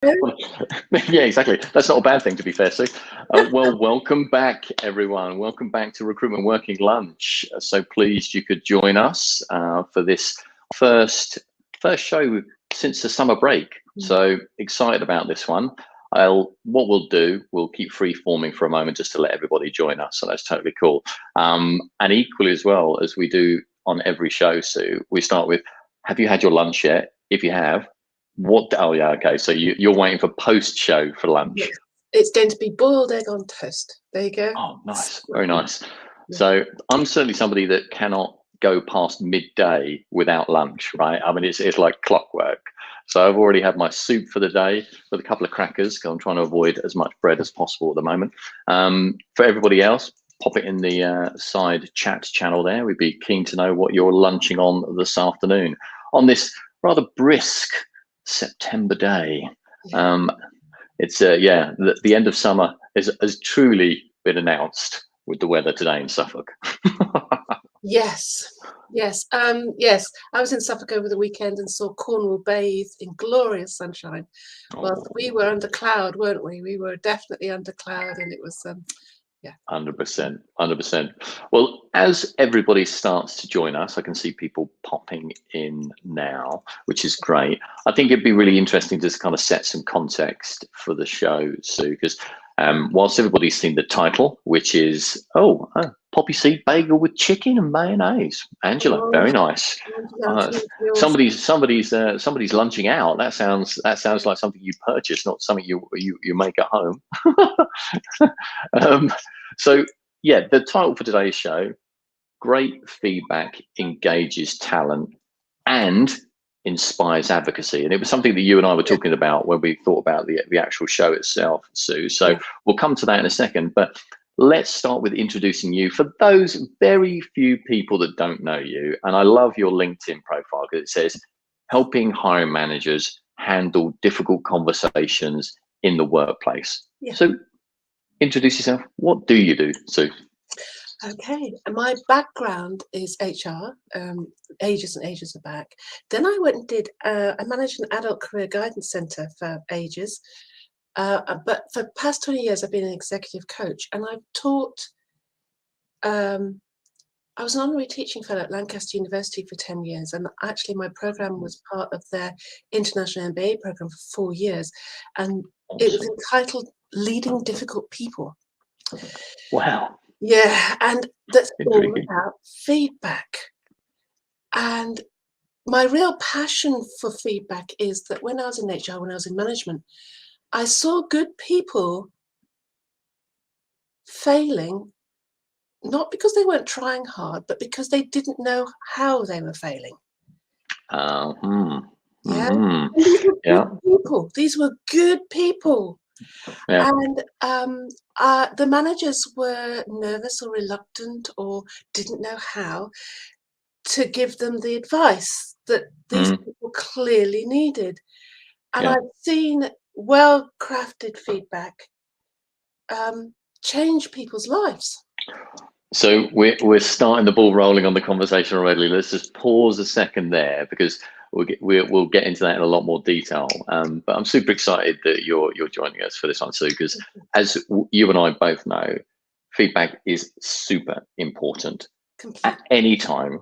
Yeah, exactly. That's not a bad thing, to be fair, Sue. Well, welcome back, everyone. Welcome back to Recruitment Working Lunch. So pleased you could join us for this first show since the summer break. So excited about this one. What we'll do, we'll keep free forming for a moment just to let everybody join us. So that's totally cool. And equally as well as we do on every show, Sue, we start with, have you had your lunch yet? If you have, what? Oh yeah, okay. So you're waiting for post-show for lunch. Yes. It's going to be boiled egg on toast. There you go. Oh, nice, very nice. Yeah. So I'm certainly somebody that cannot go past midday without lunch, right? I mean, it's like clockwork. So I've already had my soup for the day with a couple of crackers, because I'm trying to avoid as much bread as possible at the moment. For everybody else, pop it in the side chat channel there. We'd be keen to know what you're lunching on this afternoon on this rather brisk September day. It's the end of summer has truly been announced with the weather today in Suffolk. Yes. I was in Suffolk over the weekend and saw Cornwall bathe in glorious sunshine. Well, we were under cloud, weren't we? We were definitely under cloud, and it was 100%. Well, as everybody starts to join us, I can see people popping in now, which is great. I think it'd be really interesting to just kind of set some context for the show, Sue, because whilst everybody's seen the title, which is poppy seed bagel with chicken and mayonnaise. Angela, very nice. Somebody's lunching out. That sounds like something you purchase, not something you make at home. So yeah, the title for today's show: great feedback engages talent and inspires advocacy. And it was something that you and I were talking about when we thought about the actual show itself, Sue. So we'll come to that in a second, but let's start with introducing you for those very few people that don't know you. And I love your LinkedIn profile because it says helping hiring managers handle difficult conversations in the workplace. So introduce yourself. What do you do, Sue? Okay, my background is HR, ages and ages back. Then I went and did, I managed an adult career guidance centre for ages. But for the past 20 years, I've been an executive coach, and I've taught, I was an honorary teaching fellow at Lancaster University for 10 years. And actually my program was part of their international MBA program for 4 years. And it was entitled Leading Difficult People. Wow. Yeah, and that's all about feedback. And my real passion for feedback is that when I was in HR, when I was in management, I saw good people failing, not because they weren't trying hard, but because they didn't know how they were failing. People. These were good people. And the managers were nervous or reluctant or didn't know how to give them the advice that these people clearly needed. And I've seen well-crafted feedback change people's lives. So we're starting the ball rolling on the conversation already. Let's just pause a second there, because we'll get into that in a lot more detail. But I'm super excited that you're joining us for this one, Sue, because as you and I both know, feedback is super important. Completely. At any time.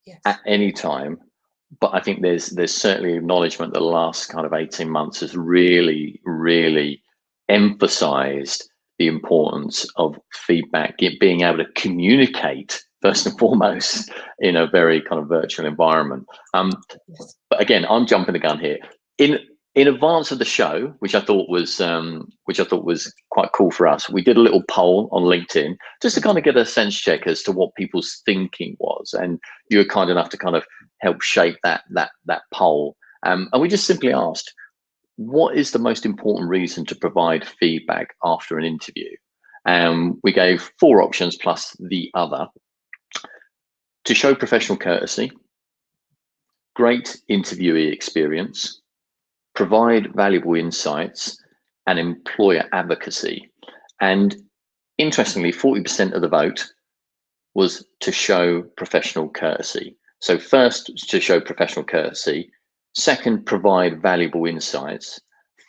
Yes. At any time. But I think there's certainly acknowledgement that the last kind of 18 months has really, really emphasized the importance of feedback, being able to communicate first and foremost in a very kind of virtual environment. But again, I'm jumping the gun here. In advance of the show, which I thought was quite cool for us, we did a little poll on LinkedIn just to kind of get a sense check as to what people's thinking was, and you were kind enough to kind of help shape that poll. And we just simply asked, what is the most important reason to provide feedback after an interview? We gave 4 options plus the other: to show professional courtesy, great interviewee experience, provide valuable insights, and employer advocacy. And interestingly, 40% of the vote was to show professional courtesy. So first, to show professional courtesy. Second, provide valuable insights.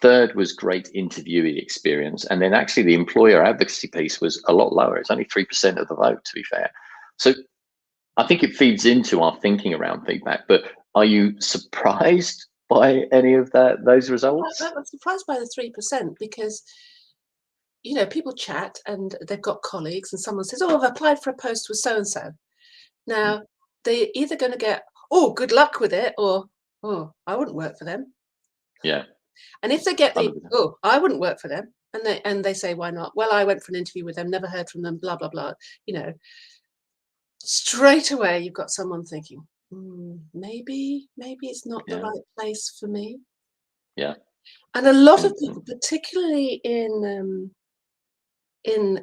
third was great interviewee experience. And then actually the employer advocacy piece was a lot lower. It's only 3% of the vote, to be fair. So I think it feeds into our thinking around feedback, but are you surprised by any of those results? I'm surprised by the 3% because, you know, people chat and they've got colleagues and someone says, oh, I've applied for a post with so-and-so. Now, they're either going to get, oh, good luck with it, or, oh, I wouldn't work for them. Yeah. And if they get the, 100%. oh, I wouldn't work for them, and they say, why not? Well, I went for an interview with them, never heard from them, blah, blah, blah. You know, straight away, you've got someone thinking, maybe it's not the right place for me. Yeah. And a lot of people, particularly in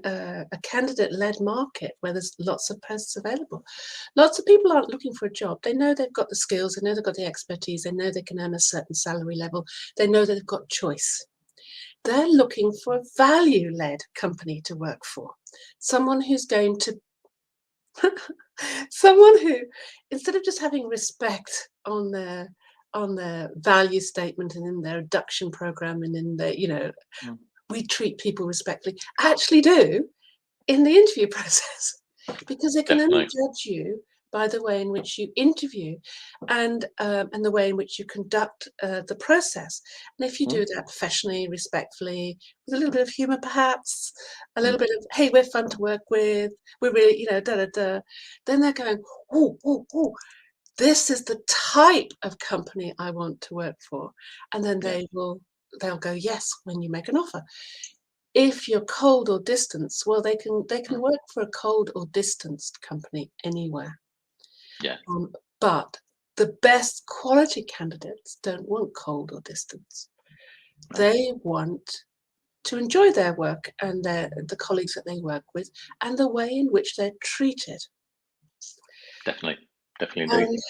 a candidate-led market where there's lots of posts available, lots of people aren't looking for a job. They know they've got the skills, they know they've got the expertise, they know they can earn a certain salary level, they know they've got choice. They're looking for a value-led company to work for, someone who's going to someone who, instead of just having respect on their value statement and in their induction program and in their, you know, we treat people respectfully, actually do in the interview process, because they can only judge you by the way in which you interview and the way in which you conduct the process. And if you do that professionally, respectfully, with a little bit of humor, perhaps a little bit of, hey, we're fun to work with, we're really, you know, then they're going, oh, this is the type of company I want to work for. And then they'll go yes when you make an offer. If you're cold or distance, well, they can work for a cold or distanced company anywhere. Yeah. But the best quality candidates don't want cold or distance. They want to enjoy their work and the colleagues that they work with and the way in which they're treated. Definitely indeed.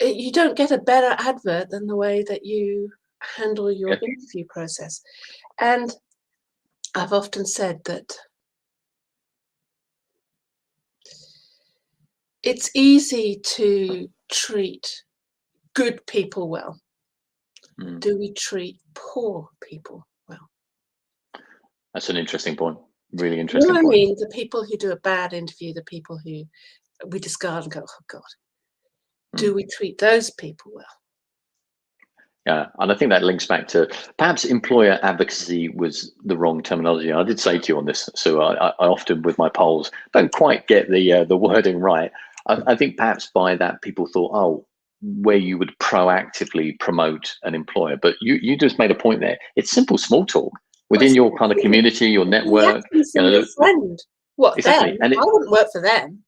And you don't get a better advert than the way that you handle your interview process. And I've often said that it's easy to treat good people well. Do we treat poor people well? That's an interesting point. Really interesting You know point. what I mean? The people who do a bad interview, the people who we discard and go, oh God, do we treat those people well? Yeah, and I think that links back to perhaps employer advocacy was the wrong terminology. I did say to you on this, so I often with my polls don't quite get the wording right. I think perhaps by that people thought, oh, where you would proactively promote an employer, but you just made a point there. It's simple small talk within your kind of community, your network. You know, your friend. What exactly, them? and I wouldn't work for them.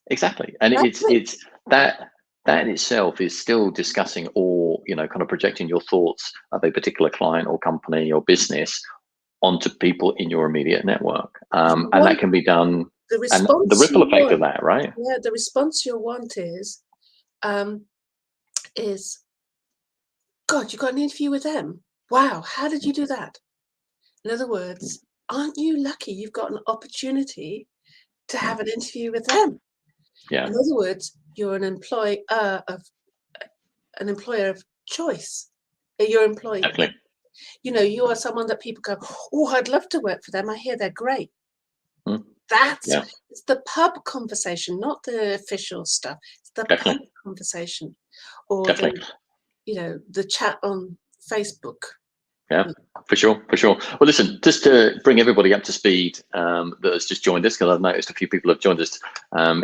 Exactly, and it's that in itself is still discussing or, you know, kind of projecting your thoughts of a particular client or company or business onto people in your immediate network, and that can be done. And the ripple effect of that, right? Yeah, the response you'll want is, God, you got an interview with them? Wow, how did you do that? In other words, aren't you lucky you've got an opportunity to have an interview with them? Yeah. In other words, you're an employer of choice. You're employee. Definitely. You know, you are someone that people go, oh, I'd love to work for them. I hear they're great. It's the pub conversation, not the official stuff. It's the pub conversation, or the chat on Facebook. Yeah, for sure. Well, listen, just to bring everybody up to speed that has just joined us, because I've noticed a few people have joined us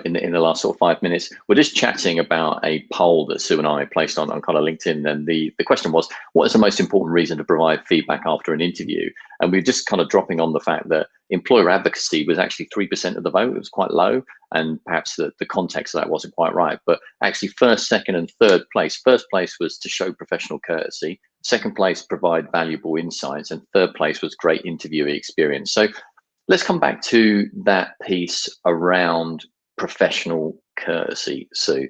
in the last sort of 5 minutes. We're just chatting about a poll that Sue and I placed on kind of LinkedIn, and the question was, what is the most important reason to provide feedback after an interview? And we're just kind of dropping on the fact that employer advocacy was actually 3% of the vote. It was quite low, and perhaps the context of that wasn't quite right. But actually, first, second, and third place. First place was to show professional courtesy. Second place, provide valuable insights, and third place was great interviewee experience. So let's come back to that piece around professional courtesy. So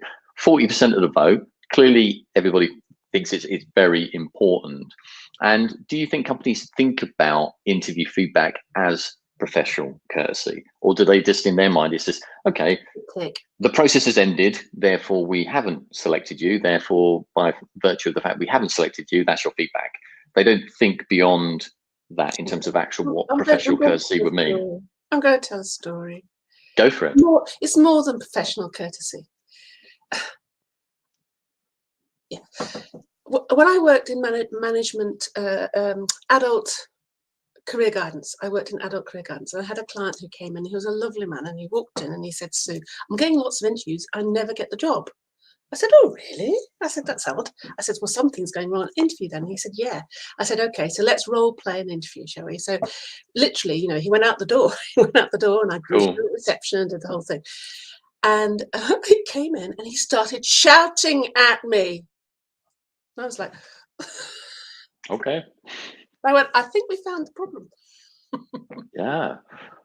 40% of the vote, clearly everybody thinks it's very important. And do you think companies think about interview feedback as professional courtesy, or do they just, in their mind, it's just, okay, the process has ended, therefore we haven't selected you, therefore by virtue of the fact we haven't selected you, that's your feedback? they don't think beyond that in terms of actual what professional courtesy would mean. I'm going to tell a story. Go for it. It's more than professional courtesy. Yeah. When I worked in management, adult career guidance, I worked in adult career guidance. And I had a client who came in, he was a lovely man, and he walked in and he said, "Sue, I'm getting lots of interviews. I never get the job." I said, "Oh, really?" I said, "That's odd." I said, "Well, something's going wrong at the interview then." He said, "Yeah." I said, "Okay, so let's role play an interview, shall we?" So literally, you know, he went out the door. He went out the door and I grew through the reception and did the whole thing. And he came in and he started shouting at me. And I was like, okay. I went, "I think we found the problem." Yeah,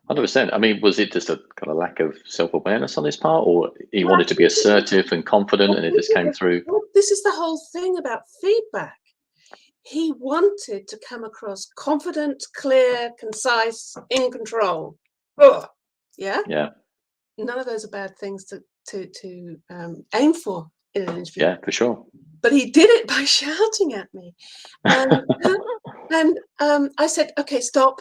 100%. I mean, was it just a kind of lack of self-awareness on his part, or he wanted to be assertive and confident and it just came through? This is the whole thing about feedback. He wanted to come across confident, clear, concise, in control. Ugh. Yeah? Yeah. None of those are bad things to aim for in an interview. Yeah, for sure. But he did it by shouting at me. And I said, "Okay, stop,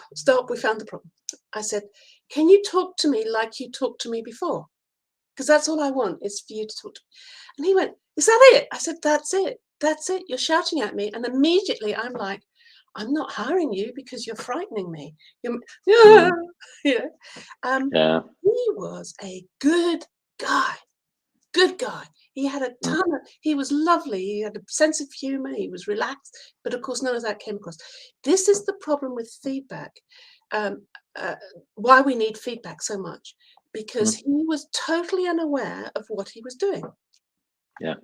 we found the problem." I said, "Can you talk to me like you talked to me before? Because that's all I want is for you to talk to me." And he went, "Is that it?" I said, "That's it. That's it. You're shouting at me." And immediately I'm like, "I'm not hiring you because you're frightening me." Yeah. He was a good guy. He had a ton of, he was lovely. He had a sense of humor. He was relaxed. But of course, none of that came across. This is the problem with feedback. Why we need feedback so much. Because he was totally unaware of what he was doing. Yeah.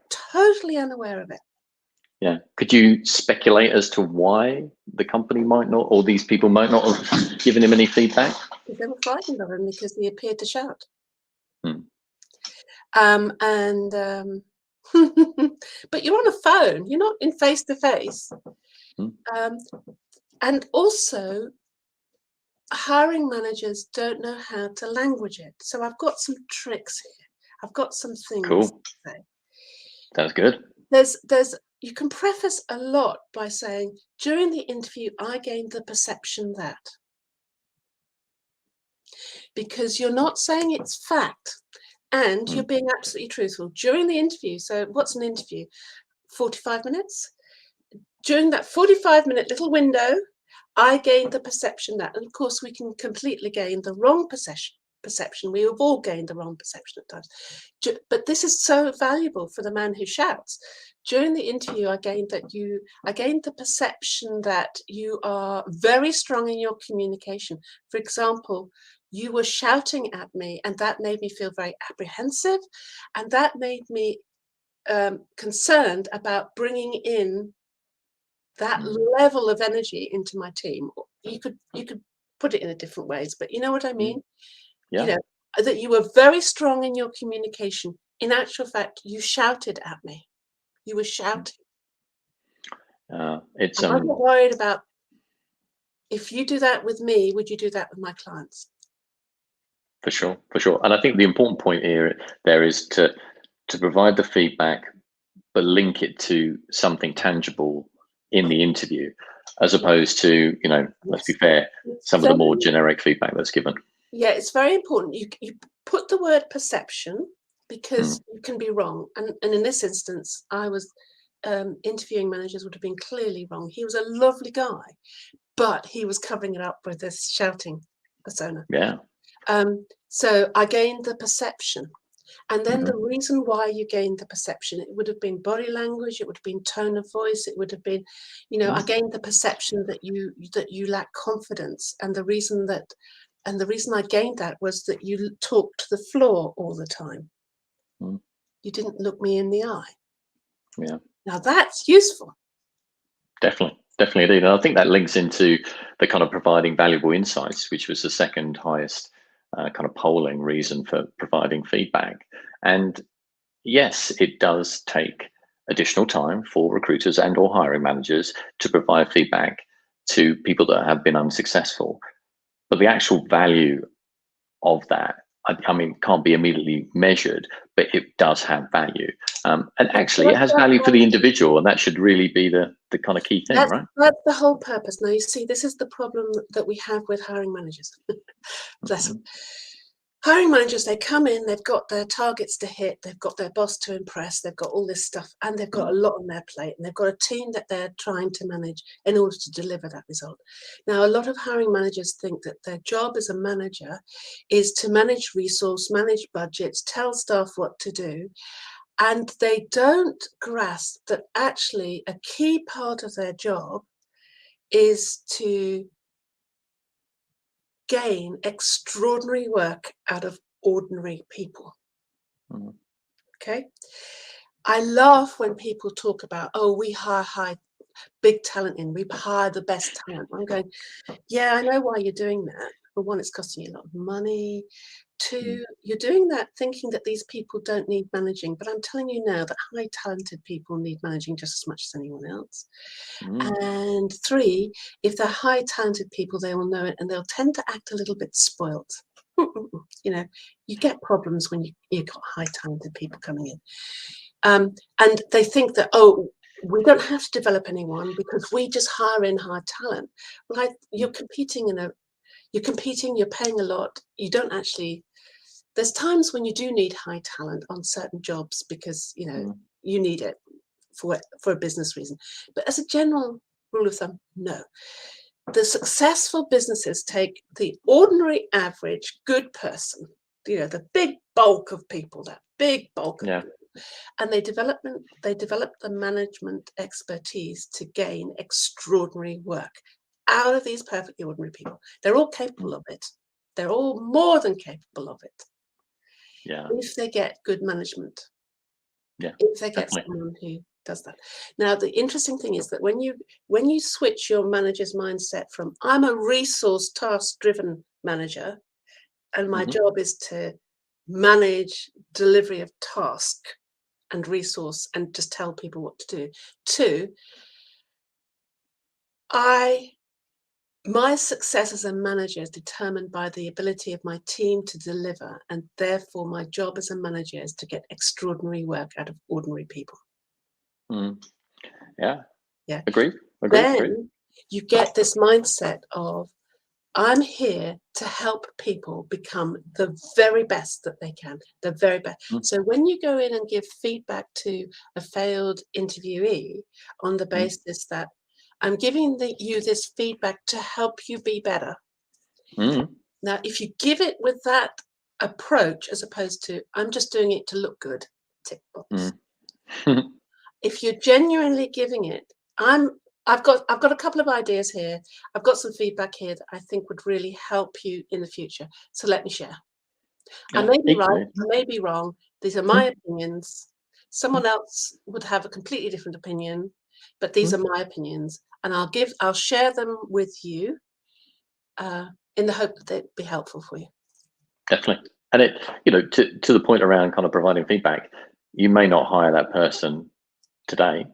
Totally unaware of it. Yeah. Could you speculate as to why the company might not, or these people might not have given him any feedback? They were frightened of him because he appeared to shout. But you're on a phone, you're not in face to face. And also, hiring managers don't know how to language it. So I've got some tricks here. I've got some things to say. Sounds good. You can preface a lot by saying, "During the interview, I gained the perception that," because you're not saying it's fact. And you're being absolutely truthful during the interview. So what's an interview? 45 minutes. During that 45-minute little window, I gained the perception that, and of course we can completely gain the wrong perception. We have all gained the wrong perception at times. But this is so valuable for the man who shouts. During the interview, I gained the perception that you are very strong in your communication. For example, you were shouting at me, and that made me feel very apprehensive, and that made me concerned about bringing in that level of energy into my team. You could put it in a different ways, but you know what I mean? Yeah. You know, that you were very strong in your communication. In actual fact, you shouted at me. You were shouting. I'm not worried about, if you do that with me, would you do that with my clients? For sure. And I think the important point there is to provide the feedback, but link it to something tangible in the interview, as opposed to, you know, let's be fair, some of the more generic feedback that's given. Yeah, it's very important. You put the word perception, because you can be wrong. And in this instance, I was interviewing managers would have been clearly wrong. He was a lovely guy, but he was covering it up with this shouting persona. Yeah. So I gained the perception. And then the reason why you gained the perception, it would have been body language, it would have been tone of voice, it would have been, you know, I gained the perception that you lack confidence. And the reason I gained that was that you talked to the floor all the time. You didn't look me in the eye. Yeah. Now that's useful. Definitely indeed. And I think that links into the kind of providing valuable insights, which was the second highest kind of polling reason for providing feedback. And yes, it does take additional time for recruiters and or hiring managers to provide feedback to people that have been unsuccessful. But the actual value of that I mean, can't be immediately measured, but it does have value. And actually, it has value for the individual, and that should really be the kind of key thing, right? That's the whole purpose. Now, you see, this is the problem that we have with hiring managers. Bless them. Hiring managers, they come in, they've got their targets to hit, they've got their boss to impress, they've got all this stuff, and they've got a lot on their plate, and they've got a team that they're trying to manage in order to deliver that result. Now, a lot of hiring managers think that their job as a manager is to manage resource, manage budgets, tell staff what to do, and they don't grasp that actually a key part of their job is to gain extraordinary work out of ordinary people. Okay, I laugh when people talk about, oh, we hire big talent in, we hire the best talent. I'm going, yeah, I know why you're doing that. For one, it's costing you a lot of money. Two, you're doing that thinking that these people don't need managing, but I'm telling you now that high talented people need managing just as much as anyone else. And three, if they're high talented people, they will know it, and they'll tend to act a little bit spoilt. You know, you get problems when you've got high talented people coming in, and they think that, oh, we don't have to develop anyone because we just hire in high talent. Like, you're competing you're paying a lot. You don't actually, there's times when you do need high talent on certain jobs because, you know, you need it for a business reason. But as a general rule of thumb, no. The successful businesses take the ordinary, average, good person, you know, the big bulk of people, that big bulk of people, and they develop the management expertise to gain extraordinary work out of these perfectly ordinary people. They're all capable of it. They're all more than capable of it. If they get good management. If they get someone who does that. Now, the interesting thing is that when you switch your manager's mindset from, I'm a resource task-driven manager, and my job is to manage delivery of task and resource and just tell people what to do, to my success as a manager is determined by the ability of my team to deliver, and therefore my job as a manager is to get extraordinary work out of ordinary people. Agreed. Then you get this mindset of, I'm here to help people become the very best that they can, the very best. So when you go in and give feedback to a failed interviewee on the basis that I'm giving you this feedback to help you be better. Now, if you give it with that approach, as opposed to, I'm just doing it to look good, tick box. If you're genuinely giving it, I've got a couple of ideas here. I've got some feedback here that I think would really help you in the future. So let me share. I may be right, I may be wrong. These are my opinions. Someone else would have a completely different opinion, but these are my opinions, and I'll share them with you in the hope that they'd be helpful for you. Definitely. And it, you know, to the point around kind of providing feedback, you may not hire that person today.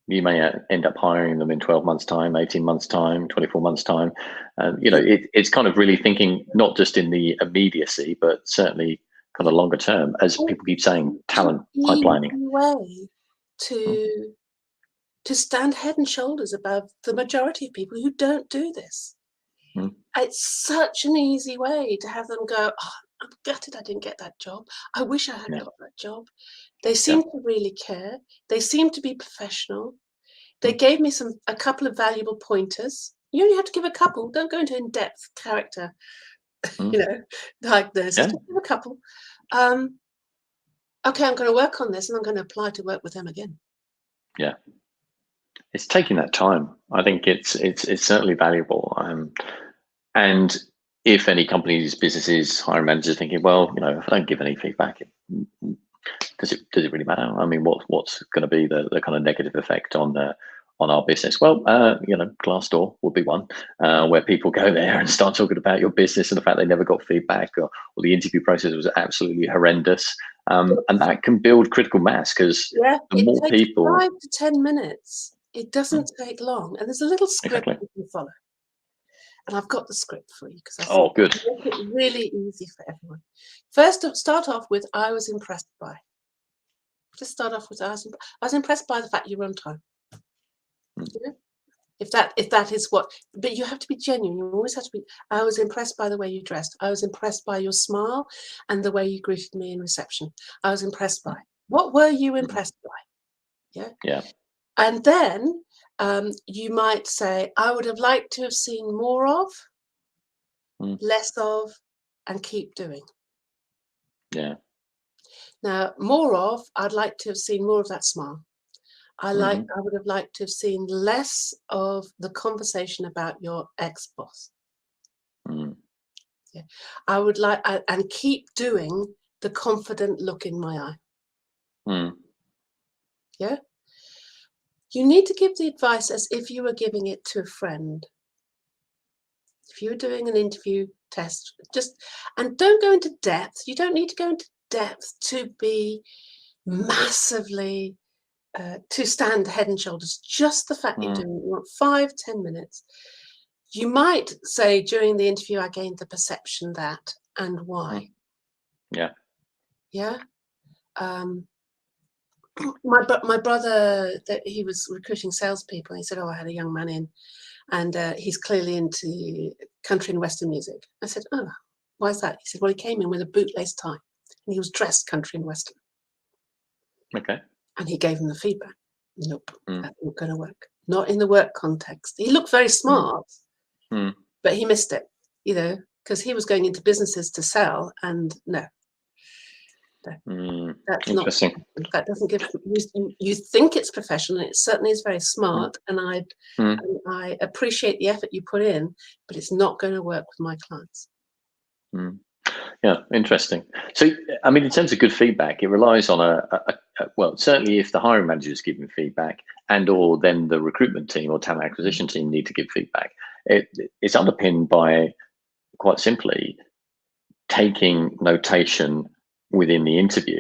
You may end up hiring them in 12 months time, 18 months time, 24 months time. And, you know, it's kind of really thinking not just in the immediacy, but certainly kind of longer term, as people keep saying, talent pipelining. Way to stand head and shoulders above the majority of people who don't do this. It's such an easy way to have them go, oh, I'm gutted I didn't get that job. I wish I had got that job. They seem to really care. They seem to be professional. They gave me a couple of valuable pointers. You only have to give a couple. Don't go into in-depth character, you know, like this. Just give a couple. Okay, I'm going to work on this, and I'm going to apply to work with them again. Yeah, it's taking that time. I think it's certainly valuable. And if any companies, businesses, hiring managers thinking, well, you know, if I don't give any feedback, does it really matter? I mean, what's going to be the kind of negative effect on our business? Well, you know, Glassdoor would be one where people go there and start talking about your business and the fact they never got feedback, or the interview process was absolutely horrendous, and that can build critical mass because the more people. 5 to 10 minutes. It doesn't take long, and there's a little script you can follow. And I've got the script for you because I Oh, good. make it really easy for everyone. First, start off with I was impressed by. Just start off with I was impressed by the fact you were on time. Yeah? If that is what, but you have to be genuine. You always have to be. I was impressed by the way you dressed. I was impressed by your smile and the way you greeted me in reception. I was impressed by. What were you impressed by? Yeah. Yeah. And then you might say, I would have liked to have seen more of, less of, and keep doing. Yeah. Now, more of, I'd like to have seen more of that smile. I would have liked to have seen less of the conversation about your ex-boss. Yeah. I would like, and keep doing the confident look in my eye. Yeah. You need to give the advice as if you were giving it to a friend. If you're doing an interview test, and don't go into depth. You don't need to go into depth to be massively, to stand head and shoulders. Just the fact you're doing it, you want 5-10 minutes. You might say during the interview, I gained the perception that, and why. Yeah. Yeah. My brother, that he was recruiting salespeople. He said, "Oh, I had a young man in, and he's clearly into country and western music." I said, "Oh, why is that?" He said, "Well, he came in with a bootlace tie, and he was dressed country and western." Okay. And he gave him the feedback. Nope, that's not going to work. Not in the work context. He looked very smart, but he missed it, because he was going into businesses to sell, and no. That's interesting. That doesn't give you think it's professional, and it certainly is very smart, and I appreciate the effort you put in, but it's not going to work with my clients. Yeah, interesting. So, I mean, in terms of good feedback, it relies on well, certainly if the hiring manager is giving feedback, and or then the recruitment team or talent acquisition team need to give feedback. It's underpinned by, quite simply, taking notation within the interview,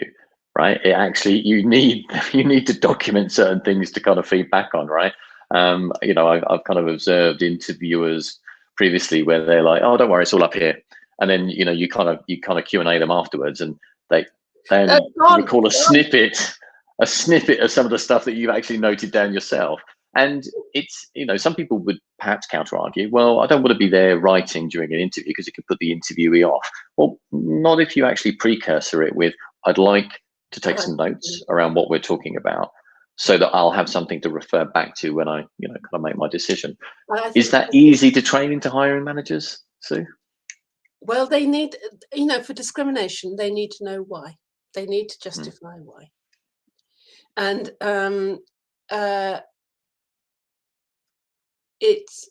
right? It actually, you need to document certain things to kind of feedback on, right? I've kind of observed interviewers previously where they're like, "Oh, don't worry, it's all up here," and then you kind of Q&A them afterwards, and they recall a snippet of some of the stuff that you've actually noted down yourself. And it's, some people would perhaps counter argue, well, I don't want to be there writing during an interview because it could put the interviewee off. Well, not if you actually precursor it with, I'd like to take some notes around what we're talking about, so that I'll have something to refer back to when I, kind of make my decision. Is that easy to train into hiring managers, Sue? Well, they need, for discrimination, they need to know why. They need to justify why. And it's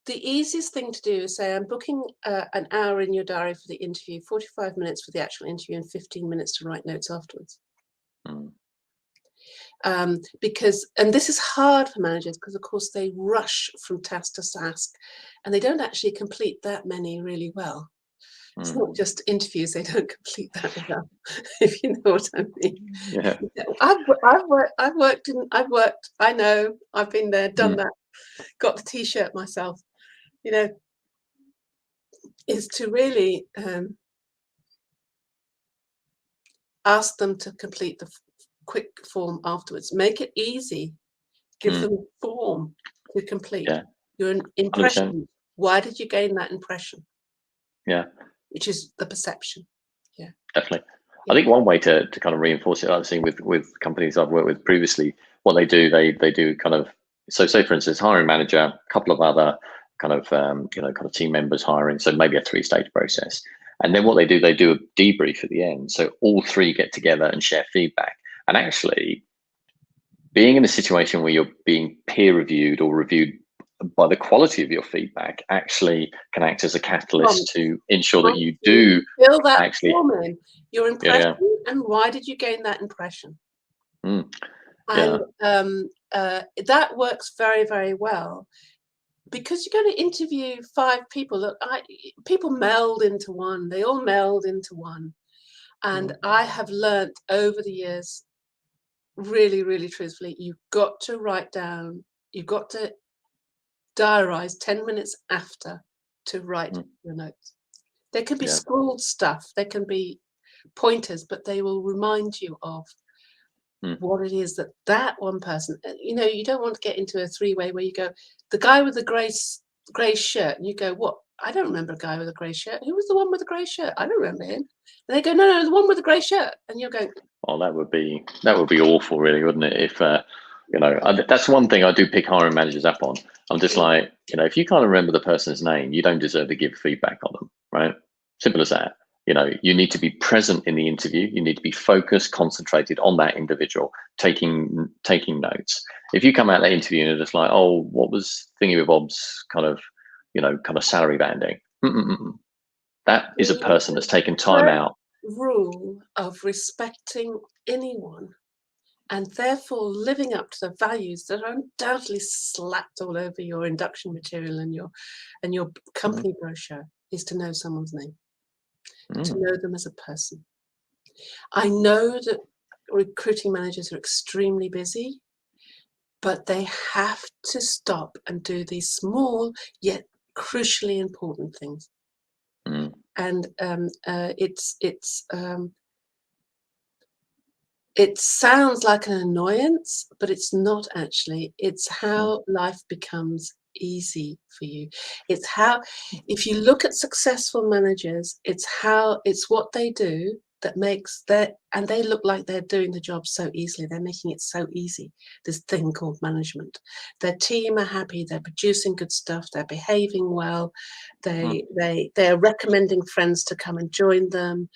the easiest thing to do is say, I'm booking an hour in your diary for the interview, 45 minutes for the actual interview, and 15 minutes to write notes afterwards. Because, and this is hard for managers because, of course, they rush from task to task, and they don't actually complete that many really well. It's not just interviews; they don't complete that well, if you know what I mean. Yeah. I've worked. I know. I've been there, done that. Got the T-shirt myself. Is to really ask them to complete the quick form afterwards. Make it easy. Give them a form to complete. Yeah. Your impression. 100%. Why did you gain that impression? Yeah. Which is the perception. Yeah. Definitely. Yeah. I think one way to kind of reinforce it, I've seen with companies I've worked with previously, what they do, they do kind of, so say for instance, hiring manager, a couple of other kind of team members hiring, so maybe a 3-stage process. And then what they do a debrief at the end. So all 3 get together and share feedback. And actually, being in a situation where you're being peer reviewed or reviewed by the quality of your feedback actually can act as a catalyst to ensure that you do fill that actually form in. Your impression, and why did you gain that impression? And that works very, very well, because you're going to interview 5 people. People meld into one. They all meld into one. And I have learnt over the years, really, really truthfully, you've got to write down, you've got to diarize 10 minutes after to write your notes. They can be scrawled stuff, they can be pointers, but they will remind you of what it is that one person, you don't want to get into a three-way where you go, the guy with the grey shirt, and you go, what? I don't remember a guy with a grey shirt. Who was the one with the grey shirt? I don't remember him. And they go, no, the one with the grey shirt. And you're going, oh, that would be awful, really, wouldn't it? If that's one thing I do pick hiring managers up on. I'm just like, if you can't remember the person's name, you don't deserve to give feedback on them, right? Simple as that. You need to be present in the interview. You need to be focused, concentrated on that individual, taking notes. If you come out of that interview and you're just like, oh, what was thingy with Bob's kind of salary banding? That is a person that's taken time out. Rule of respecting anyone and therefore living up to the values that are undoubtedly slapped all over your induction material and your company brochure is to know someone's name. To know them as a person. I know that recruiting managers are extremely busy, but they have to stop and do these small yet crucially important things. And it sounds like an annoyance, but it's not actually. It's how life becomes easy for you. It's how, if you look at successful managers, it's what they do that makes and they look like they're doing the job so easily. They're making it so easy, this thing called management. Their team are happy, they're producing good stuff, they're behaving well, they're recommending friends to come and join them.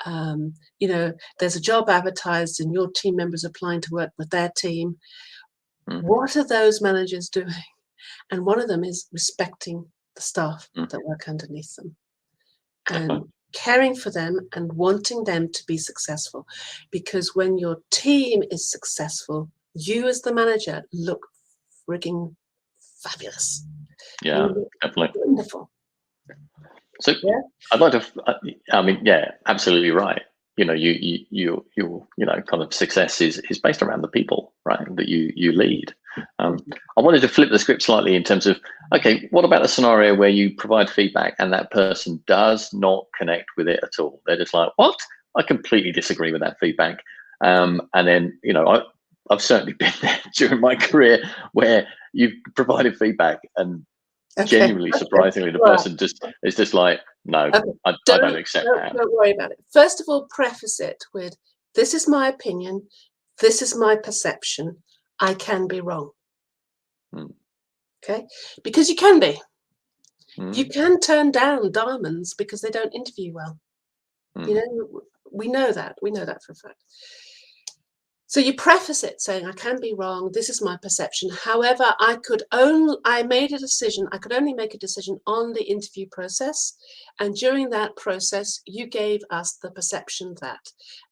There's a job advertised and your team members applying to work with their team. What are those managers doing? And one of them is respecting the staff that work underneath them and caring for them and wanting them to be successful. Because when your team is successful, you as the manager look frigging fabulous. Yeah, definitely. Wonderful. So I'd like to, absolutely right. Your kind of success is based around the people, right, that you lead. I wanted to flip the script slightly in terms of, okay, what about a scenario where you provide feedback and that person does not connect with it at all? They're just like, what? I completely disagree with that feedback. And then, I've certainly been there during my career where you've provided feedback and genuinely, surprisingly, the person is just like, no, I don't accept that. Don't worry about it. First of all, preface it with, this is my opinion, this is my perception, I can be wrong. Okay? Because you can be. You can turn down diamonds because they don't interview well. We know that. We know that for a fact. So you preface it saying, I can be wrong, this is my perception. However, I could only make a decision on the interview process. And during that process, you gave us the perception that.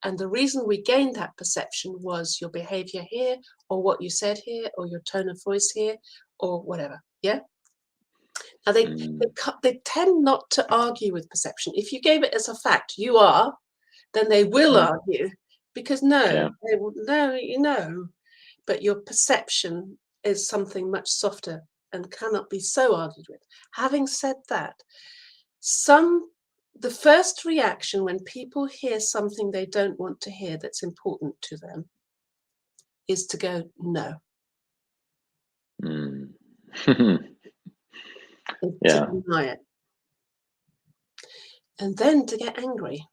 And the reason we gained that perception was your behavior here, or what you said here, or your tone of voice here, or whatever. Yeah? Now, they tend not to argue with perception. If you gave it as a fact, you are, then they will argue. Because but your perception is something much softer and cannot be so argued with. Having said that, the first reaction when people hear something they don't want to hear that's important to them is to go, no. To deny it. And then to get angry.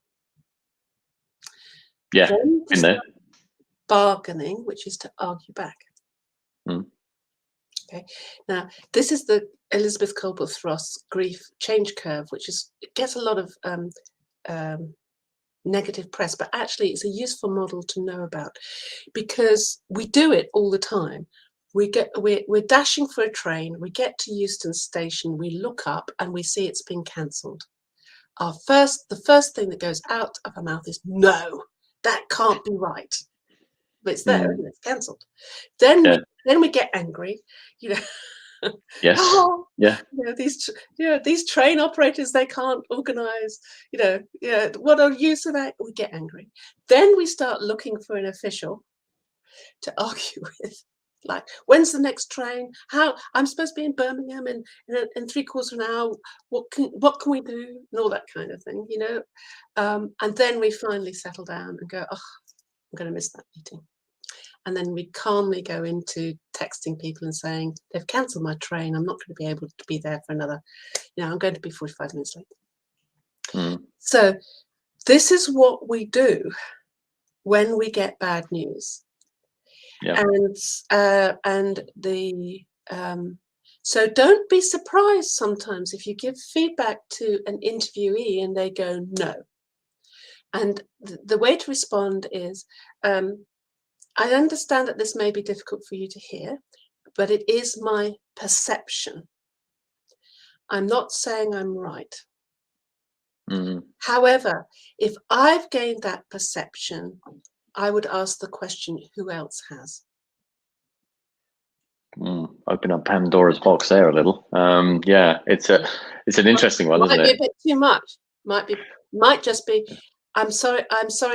Yeah, in there. Bargaining, which is to argue back. Okay. Now, this is the Elizabeth Kolber-Thross grief change curve, it gets a lot of negative press, but actually it's a useful model to know about because we do it all the time. We're dashing for a train. We get to Euston Station. We look up and we see it's been cancelled. The first thing that goes out of our mouth is no. That can't be right. But it's there, isn't it? It's cancelled. Then we get angry, Yes. These train operators, they can't organise, what are use of that? We get angry. Then we start looking for an official to argue with. Like, when's the next train? How I'm supposed to be in Birmingham in 3/4 of an hour. What can we do? And all that kind of thing, you know. And then we finally settle down and go, oh, I'm going to miss that meeting. And then we calmly go into texting people and saying, they've cancelled my train. I'm not going to be able to be there for another, I'm going to be 45 minutes late. So this is what we do when we get bad news. Yeah. So don't be surprised sometimes if you give feedback to an interviewee and they go no. And the way to respond is, I understand that this may be difficult for you to hear, but it is my perception. I'm not saying I'm right. However, if I've gained that perception, I would ask the question, who else has? Open up Pandora's box there a little. Yeah, it's an interesting one, isn't it? Might be a bit too much. Might just be. I'm sorry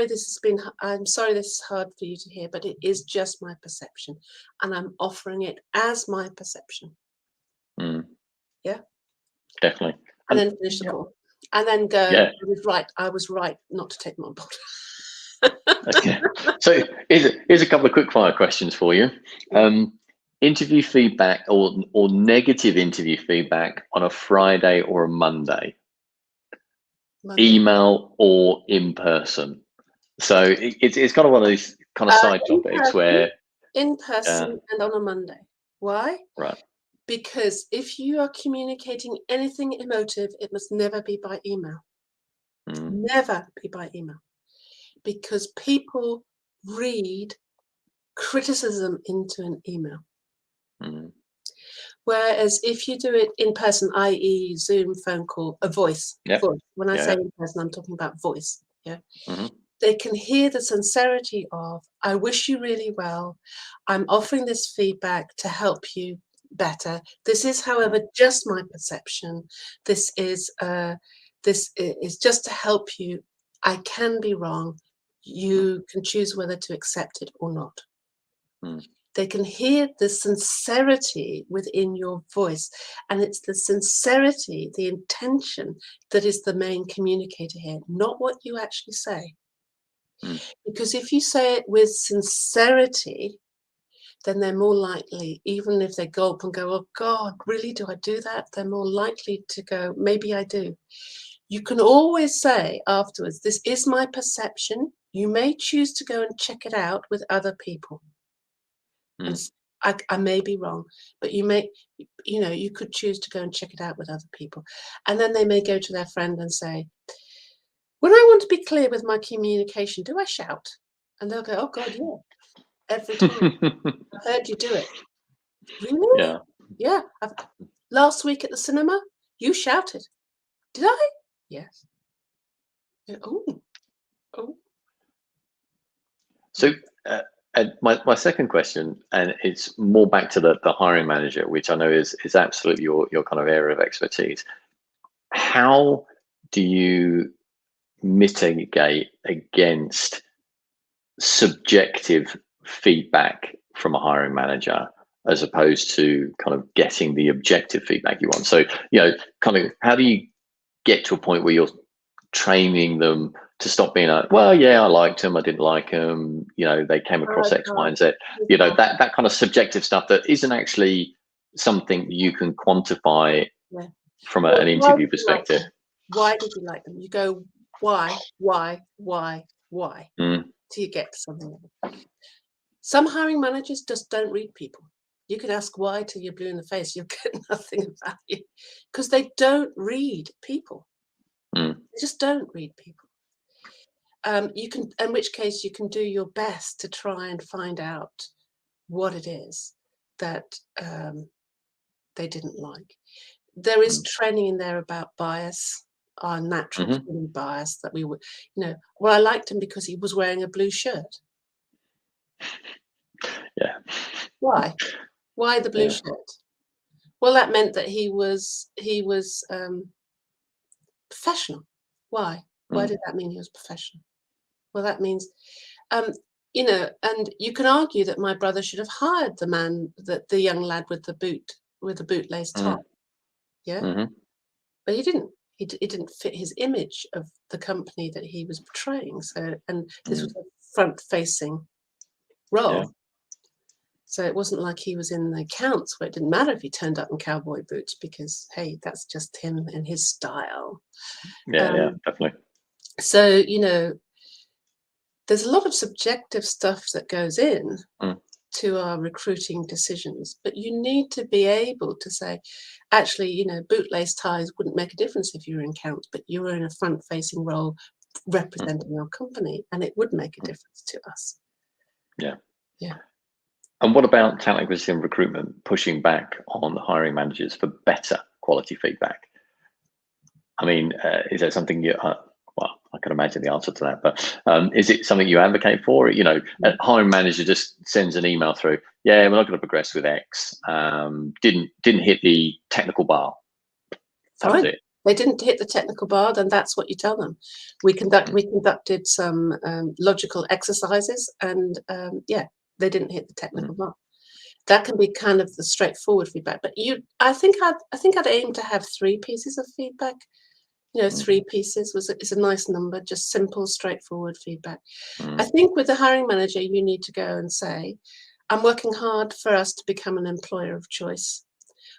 this is hard for you to hear, but it is just my perception, and I'm offering it as my perception. Yeah, definitely. And then finish the call, and then go. Yeah. I was right not to take them on board. Okay. So here's a couple of quickfire questions for you. Interview feedback or negative interview feedback on a Friday or a Monday. Email or in person. So it's kind of one of these kind of side topics where in person and on a Monday. Why? Right. Because if you are communicating anything emotive, it must never be by email. Never be by email. Because people read criticism into an email. Whereas if you do it in person, i.e. Zoom, phone call, a voice. Voice. When I say in person, I'm talking about voice. Yeah. They can hear the sincerity of, I wish you really well. I'm offering this feedback to help you better. This is, however, just my perception. This is just to help you. I can be wrong. You can choose whether to accept it or not. They can hear the sincerity within your voice. And it's the sincerity, the intention that is the main communicator here, not what you actually say. Because if you say it with sincerity, then they're more likely, even if they gulp and go, oh God, really, do I do that? They're more likely to go, maybe I do. You can always say afterwards, this is my perception. You may choose to go and check it out with other people. And I may be wrong, but you could choose to go and check it out with other people. And then they may go to their friend and say, when I want to be clear with my communication, do I shout? And they'll go, oh God, yeah. Every time. I've heard you do it. Really? Yeah. Yeah. Last week at the cinema, you shouted. Did I? Yes. Yeah. Oh. So and my second question, and it's more back to the hiring manager, which I know is absolutely your kind of area of expertise. How do you mitigate against subjective feedback from a hiring manager as opposed to kind of getting the objective feedback you want? So, kind of how do you get to a point where you're training them to stop being like, well, yeah, I liked them, I didn't like them, they came across X, Y, and Z, that kind of subjective stuff that isn't actually something you can quantify from an interview perspective. Why did you like them? You go, why? Till you get to something. Some hiring managers just don't read people. You can ask why till you're blue in the face. You'll get nothing of value because they don't read people. They just don't read people. In which case you can do your best to try and find out what it is that they didn't like. There is training in there about bias, our natural human bias that we would, well, I liked him because he was wearing a blue shirt. Yeah. Why? Why the blue shirt? Well, that meant that he was professional. Why? Why did that mean he was professional? Well, that means and you can argue that my brother should have hired the young lad with the bootlace tie. Yeah. Mm-hmm. But he didn't. It didn't fit his image of the company that he was portraying. So, and this was a front-facing role. Yeah. So it wasn't like he was in the accounts where it didn't matter if he turned up in cowboy boots because, hey, that's just him and his style. Yeah, definitely. So, there's a lot of subjective stuff that goes in to our recruiting decisions, but you need to be able to say, actually, bootlace ties wouldn't make a difference if you were in accounts, but you were in a front-facing role representing your company, and it would make a difference to us. Yeah. Yeah. And what about talent acquisition and recruitment pushing back on the hiring managers for better quality feedback? I mean, is there something well, I can imagine the answer to that, but is it something you advocate for? A hiring manager just sends an email through, yeah, we're not going to progress with X. Didn't hit the technical bar. That was it. They didn't hit the technical bar, then that's what you tell them. We conducted some logical exercises, and they didn't hit the technical bar. That can be kind of the straightforward feedback. But I think I'd aim to have 3 pieces of feedback. 3 pieces is a nice number, just simple, straightforward feedback. I think with the hiring manager, you need to go and say, I'm working hard for us to become an employer of choice.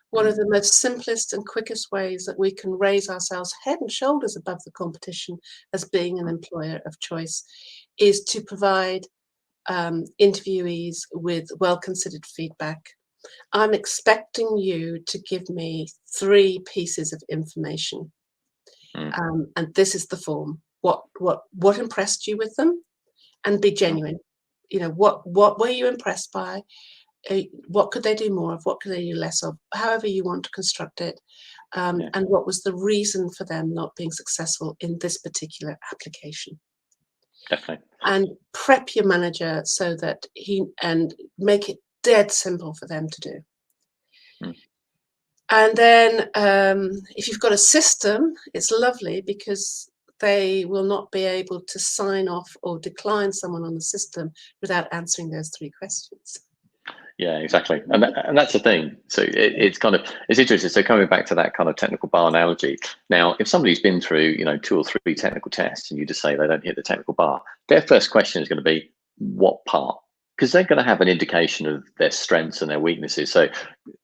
One of the most simplest and quickest ways that we can raise ourselves head and shoulders above the competition as being an employer of choice is to provide interviewees with well-considered feedback. I'm expecting you to give me 3 pieces of information. And this is the form. What impressed you with them? And be genuine. What were you impressed by? What could they do more of? What could they do less of? However you want to construct it. And what was the reason for them not being successful in this particular application? Definitely. And prep your manager so that and make it dead simple for them to do. And then if you've got a system, it's lovely because they will not be able to sign off or decline someone on the system without answering those 3 questions. Yeah, exactly. And that's the thing. So it's interesting. So coming back to that kind of technical bar analogy, now, if somebody's been through, 2 or 3 technical tests and you just say they don't hit the technical bar, their first question is going to be, what part? Because they're going to have an indication of their strengths and their weaknesses. So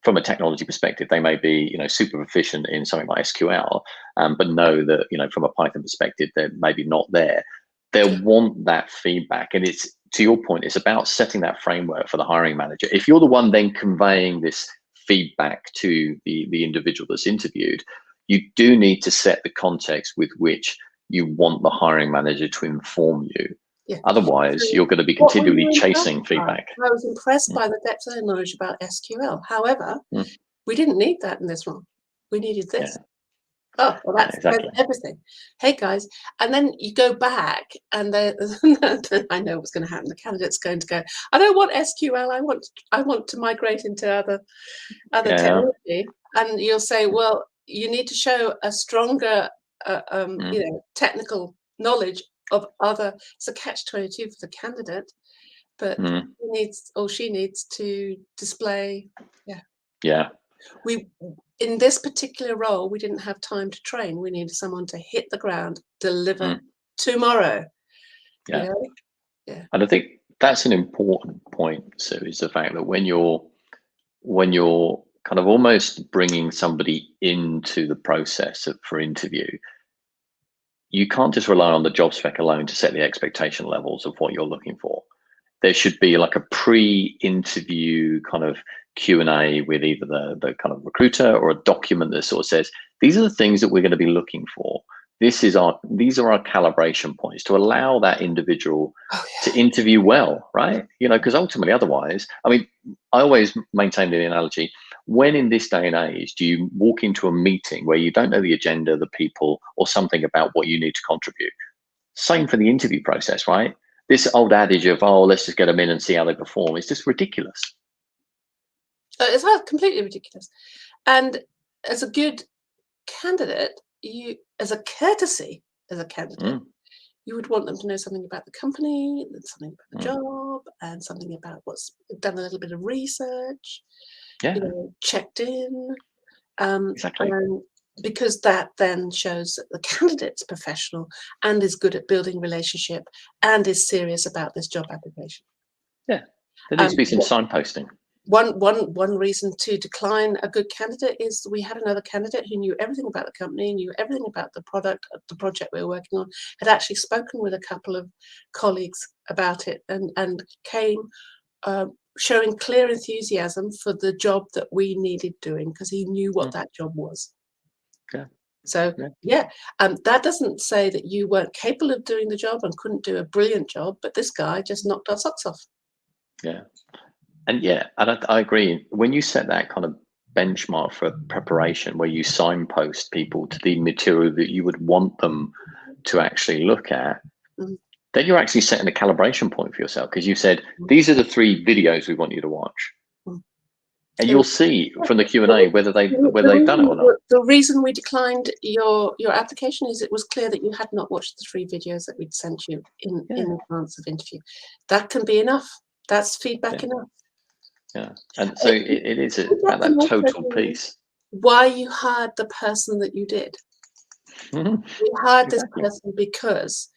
from a technology perspective, they may be, super proficient in something like SQL, but know that, from a Python perspective, they're maybe not there. They'll want that feedback. And it's, to your point, it's about setting that framework for the hiring manager. If you're the one then conveying this feedback to the individual that's interviewed, you do need to set the context with which you want the hiring manager to inform you. Yeah. Otherwise, you're going to be continually chasing feedback. I was impressed by the depth of their knowledge about SQL. However, we didn't need that in this role. We needed this. Yeah. Oh, well, that's everything. Hey, guys. And then you go back and I know what's going to happen. The candidate's going to go, I don't want SQL. I want to migrate into other technology. And you'll say, well, you need to show a stronger, technical knowledge of other. It's a catch-22 for the candidate, but he needs or she needs to display. Yeah. Yeah. In this particular role, we didn't have time to train. We needed someone to hit the ground, deliver tomorrow. Yeah. Yeah. And I think that's an important point, Sue, is the fact that when you're kind of almost bringing somebody into the process for interview, you can't just rely on the job spec alone to set the expectation levels of what you're looking for. There should be like a pre-interview kind of Q&A with either the kind of recruiter or a document that sort of says, these are the things that we're going to be looking for. These are our calibration points to allow that individual to interview well, right? Because ultimately, otherwise, I mean, I always maintain the analogy, when in this day and age do you walk into a meeting where you don't know the agenda, the people, or something about what you need to contribute? Same for the interview process, right? This old adage of, let's just get them in and see how they perform, is just ridiculous. It's completely ridiculous. And as a good candidate, as a courtesy as a candidate, You would want them to know something about the company, and something about the job, and something about what's done a little bit of research, Yeah, checked in. exactly. And because that then shows that the candidate's professional and is good at building relationship and is serious about this job application. Yeah, there needs to be some signposting. One reason to decline a good candidate is we had another candidate who knew everything about the company, knew everything about the product, the project we were working on, had actually spoken with a couple of colleagues about it, and came showing clear enthusiasm for the job that we needed doing because he knew what that job was. Yeah. So that doesn't say that you weren't capable of doing the job and couldn't do a brilliant job, but this guy just knocked our socks off. Yeah. And I agree. When you set that kind of benchmark for preparation, where you signpost people to the material that you would want them to actually look at, then you're actually setting a calibration point for yourself, because you said, these are the 3 videos we want you to watch. And you'll see from the Q&A whether they've done it or not. The reason we declined your application is it was clear that you had not watched the 3 videos that we'd sent you in advance of interview. That can be enough. That's feedback enough. Yeah, and so it is about that total piece. Why you hired the person that you did. We hired this person because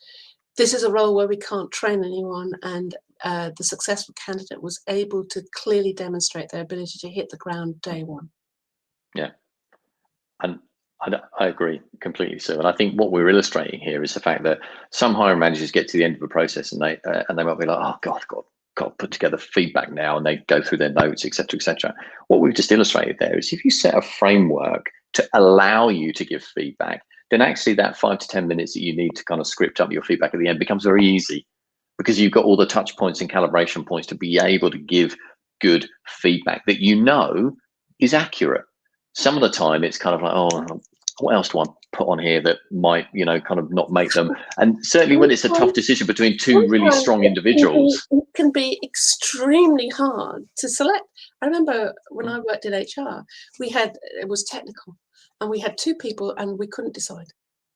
this is a role where we can't train anyone, and the successful candidate was able to clearly demonstrate their ability to hit the ground day one. Yeah. And I agree completely, Sue. And I think what we're illustrating here is the fact that some hiring managers get to the end of the process and they might be like, oh, God, put together feedback now, and they go through their notes, etc., etc. What we've just illustrated there is if you set a framework to allow you to give feedback, then actually that 5 to 10 minutes that you need to kind of script up your feedback at the end becomes very easy, because you've got all the touch points and calibration points to be able to give good feedback that is accurate. Some of the time it's kind of like, oh, what else do I put on here that might, kind of not make them? And certainly when it's a tough decision between 2 really strong individuals. It can be extremely hard to select. I remember when I worked in HR, it was technical, and we had 2 people and we couldn't decide.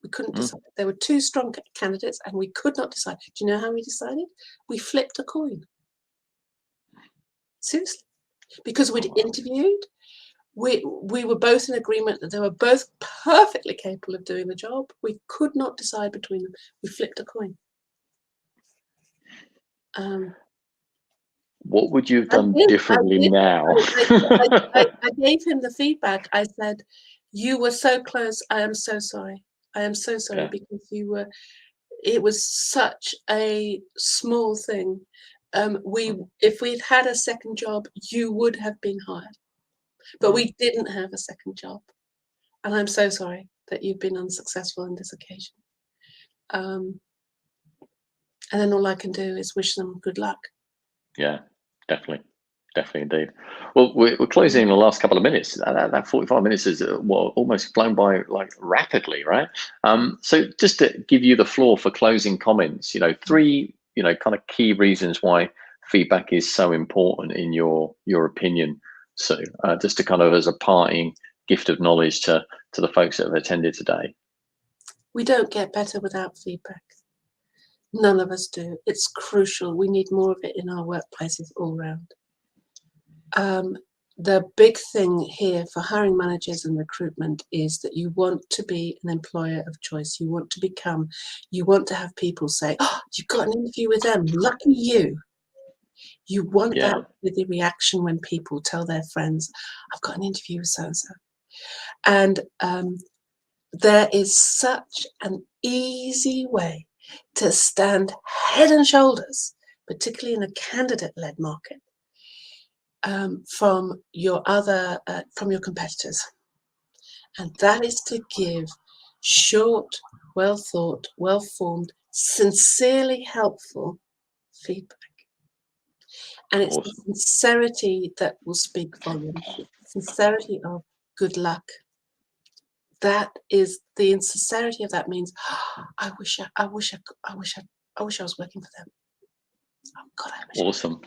We couldn't decide. There were 2 strong candidates and we could not decide. Do you know how we decided? We flipped a coin. Seriously. Because we'd interviewed, we were both in agreement that they were both perfectly capable of doing the job. We could not decide between them. We flipped a coin. What would you have done differently now? I gave him the feedback. I said, you were so close. I am so sorry. I am so sorry, because it was such a small thing. If we'd had a second job, you would have been hired. But we didn't have a second job. And I'm so sorry that you've been unsuccessful on this occasion. And then all I can do is wish them good luck. Yeah, definitely indeed. Well, we're closing in the last couple of minutes. That 45 minutes is almost flown by like rapidly, right? So just to give you the floor for closing comments, 3 kind of key reasons why feedback is so important in your opinion. So just to kind of as a parting gift of knowledge to the folks that have attended today. We don't get better without feedback. None of us do. It's crucial. We need more of it in our workplaces all around. The big thing here for hiring managers and recruitment is that you want to be an employer of choice. You want to have people say, oh, you've got an interview with them. Lucky you. You want that with the reaction when people tell their friends, I've got an interview with so-and-so. And there is such an easy way to stand head and shoulders, particularly in a candidate-led market, from your competitors. And that is to give short, well-thought, well-formed, sincerely helpful feedback. And it's the sincerity that will speak volumes. Sincerity of good luck. That is the insincerity of that means, oh, I wish I was working for them. Oh God, I wish. Awesome.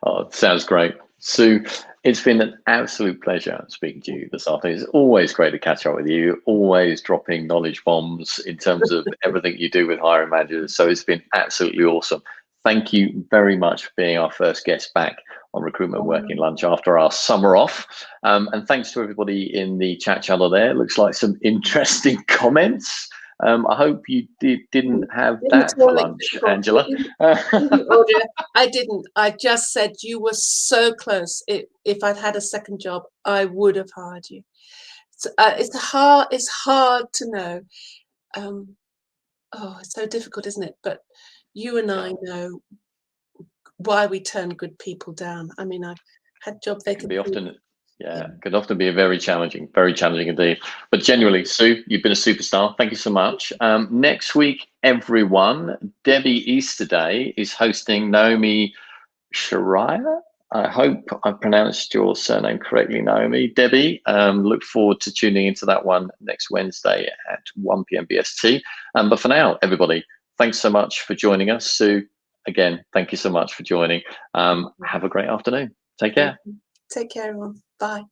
Oh, sounds great. Sue, it's been an absolute pleasure speaking to you this afternoon. It's always great to catch up with you, always dropping knowledge bombs in terms of everything you do with hiring managers. So it's been absolutely awesome. Thank you very much for being our first guest back on Recruitment Working Lunch after our summer off. And thanks to everybody in the chat channel there. Looks like some interesting comments. I hope you didn't have that for lunch, Angela. I didn't. I just said you were so close. If I'd had a second job, I would have hired you. So, it's hard to know. It's so difficult, isn't it? But you and I know why we turn good people down. I mean, I've had job vacancies. Could often be very challenging indeed. But genuinely, Sue, you've been a superstar. Thank you so much. Next week, everyone, Debbie Easterday is hosting Naomi Shariah. I hope I pronounced your surname correctly, Naomi. Debbie, look forward to tuning into that one next Wednesday at 1 p.m. BST. But for now, everybody, thanks so much for joining us. Sue, again, thank you so much for joining. Have a great afternoon. Take care. Take care, everyone. Bye.